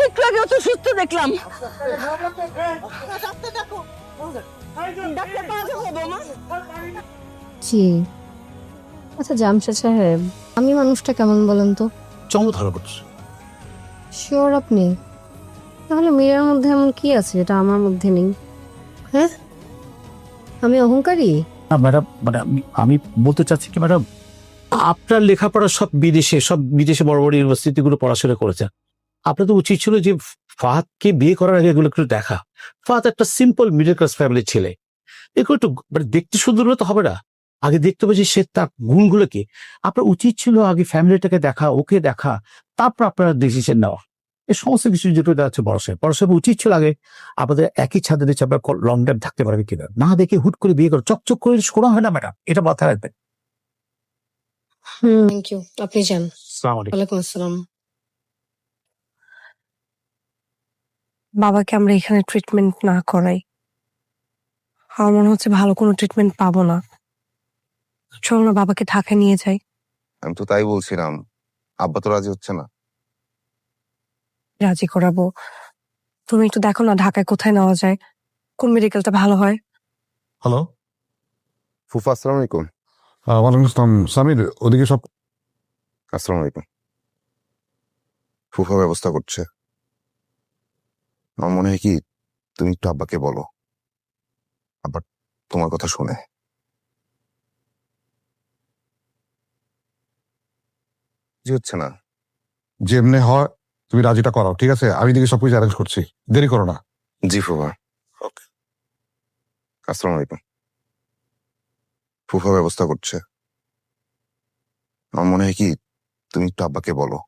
একটু আগে তো সুস্থ দেখলাম। জি। আচ্ছা জামশেদ সাহেব, আমি মানুষটা কেমন বলেন তো? চমৎকার করছে। শিওর আপনি? তাহলে মীরার মধ্যে এমন কি আছে যেটা আমার মধ্যে নেই? হ্যাঁ, আমি অহংকারী? না ম্যাডাম, মানে আমি বলতে চাচ্ছি কি ম্যাডাম, আপনার লেখাপড়া সব বিদেশে বড় বড় ইউনিভার্সিটিগুলো পড়াশোনা করেছেন। আপনার তো উচিত ছিল যে ফাহাদকে বিয়ে করার আগে এগুলো একটু দেখা। ফাহাদ একটা সিম্পল মিডল ক্লাস ফ্যামিলির ছেলে, এগুলো একটু মানে দেখতে সুন্দর হলে তো হবে না। আগে দেখতে হবে যে সে তার গুণগুলো কি। আপনার উচিত ছিল আগে ফ্যামিলিটাকে দেখা, ওকে দেখা, তারপর আপনার ডিসিশন নেওয়া। এই সমস্ত কিছু যেটা যাচ্ছে বড় সাহেব উচিত ছিল আগে আমাদের একই ছাদের নিচে আমরা লং টাইম থাকতে পারবে কিনা, না দেখে হুট করে বিয়ে করে চকচক করে শোনা হয় না ম্যাডাম, এটা মাথায় রাখবেন। থ্যাংক ইউ, আপনি যান। আসসালামু আলাইকুম। ওয়ালাইকুম আসসালাম। বাবাকে আমরা এখানে ট্রিটমেন্ট না করাই, আমার মনে হচ্ছে ভালো কোনো ট্রিটমেন্ট পাবো না। চলো না বাবাকে ঢাকায় নিয়ে যাই। আমি তো তাই বলছিলাম, আব্বা তো রাজি হচ্ছে না। রাজি করাবো? তুমি একটু দেখো না ঢাকায় কোথায় নেওয়া যায়, কোন মেডিকেলটা ভালো হয়। হ্যালো, ফুফা আসসালামু আলাইকুম। ওয়ালাইকুম আসসালাম। সামির, ওদিকে সব আসসালামু আলাইকুম। ফুফা ব্যবস্থা করছে। আমার মনে হয় কি, তুমি একটু আব্বাকে বলো, আব্বা তোমার কথা শুনে। জি হচ্ছে না। যেমনে হয় তুমি রাজিটা করাও, ঠিক আছে? আমি দিকে সবকিছু অ্যারেঞ্জ করছি, দেরি করো না। জি ফুফা। ওকে। আসসালামু আলাইকুম। ফুফা ব্যবস্থা করছে। আমার মনে হয় কি, তুমি একটু আব্বাকে বলো,